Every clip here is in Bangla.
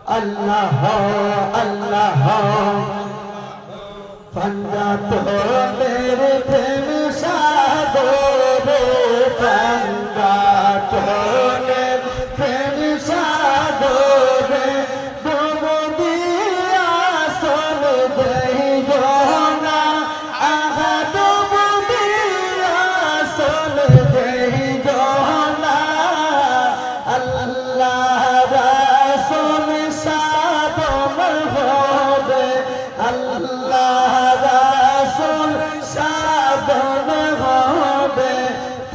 আল্লাহ আল্লাহ পঞ্জাত মেরে প্রেম সাগরে পঞ্জাত মেরে প্রেম সাগরে ডুব দিয়া সোল দেই জোনা আগা ডুব দিয়া সোল দেই জোনা আল্লাহ রাসূল সাদম হবে আল্লাহ রাসূল সাদম হবে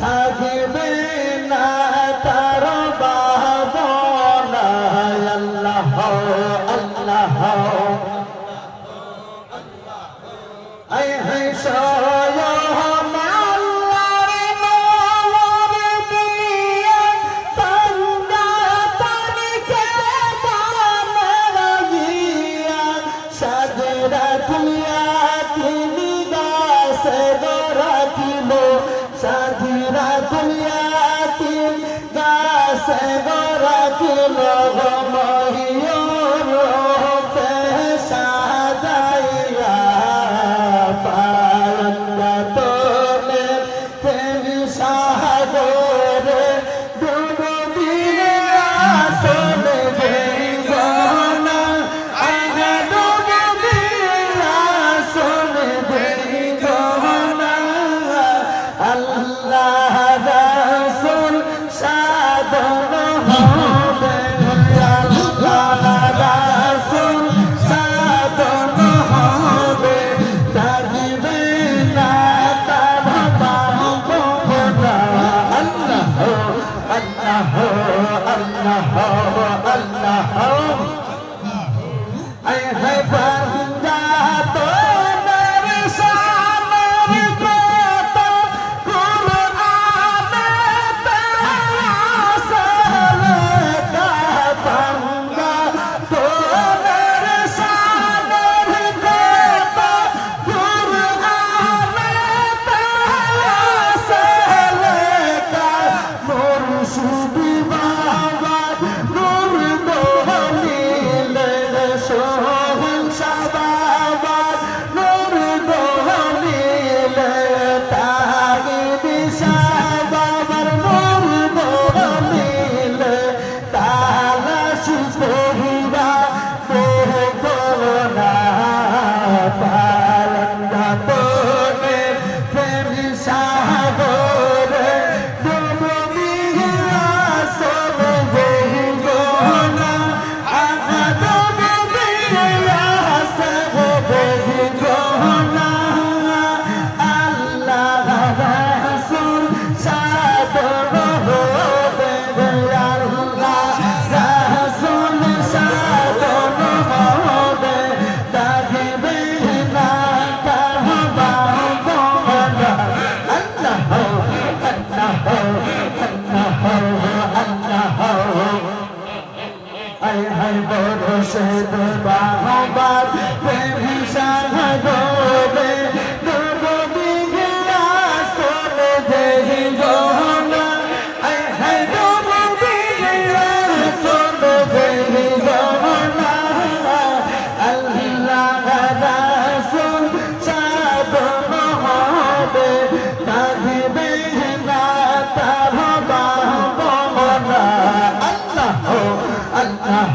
থাকবে না তার ভাবনা আল্লাহ আল্লাহ আয় হায় সাধীরা দুনিয়াতে গাছে গড়া কিলো মহিয়ূরূপে সাজাইয়া পায়ন্দাতনে প্রেম সাগরে ডুব দিয়া চলে গেই গনা আগা ডুব দিয়া চলে গেই গনা আল্লাহ রাসূল সাধন হবে আল্লাহ রাসূল সাধন হবে থাকবে না তার ভাবনা আল্লাহ আল্লাহ আল্লাহ আল্লাহ আয় হায় বান্দা তোর সামনে কত কুরআনেতে আসলে কা বান্দা তোর সামনে কত কুরআনেতে আসলে কা মুর্শিদি বাবা নূর দহলিলে সোহন সাবাবা নূর দহলিলে তাগিদি সাবাবার নূর দহলিলে তালা সুপহিরা বেগনা পালঙ্গা তোনে প্রেম সাগরে ডুব দিয়া চলে গেই গনা আগা ডুব দিয়া চলে গেই গনা আল্লাহ রাসূল সাদর হবে আল্লাহ রাসূল সাদর হবে থাকবে না তার ভাবনা আল্লাহ আল্লাহ আল্লাহ আল্লাহ আয় হায় বরসে বাহবার প্রেম সাগরে ডুব দিয়া চলে গেই গনা আয় হায় ডুব দিয়া চলে গেই গনা আল্লাহ রাসূল সাধন হবে থাকবে না তার ভাবনা আল্লাহ আল্লাহ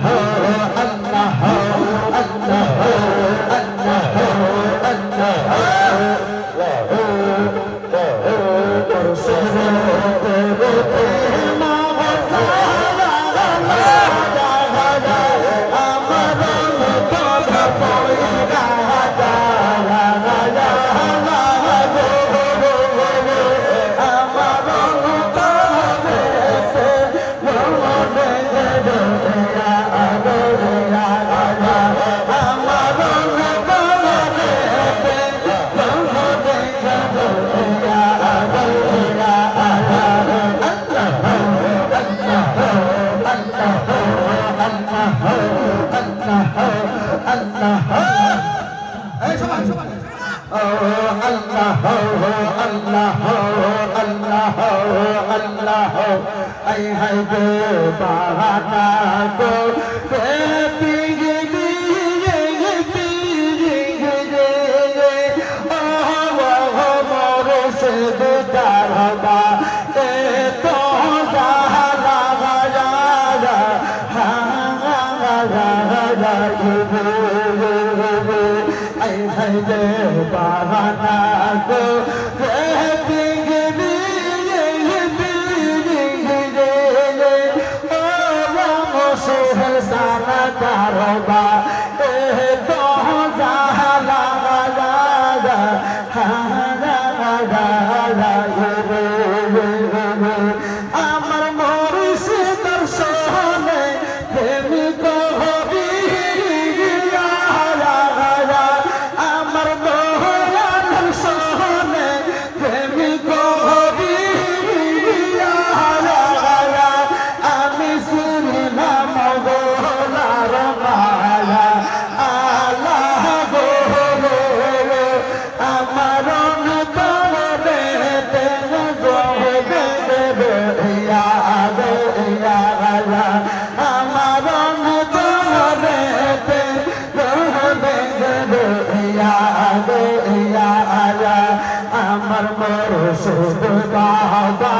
আল্লাহ আল্লাহ আল্লাহ আল্লাহ আই হাই গো বাহানা গো ai hay de bahana ko karoba to jahala আমার মুর্শিদের সোনে প্রেমিক হবি আমার দয়ালের সোনে প্রেমিক হবি আমি শুনলাম গোলার মায়া আল্লাহ গো আমার অন্তরে আমার অন্তরে আমার মুর্শিদ বাবা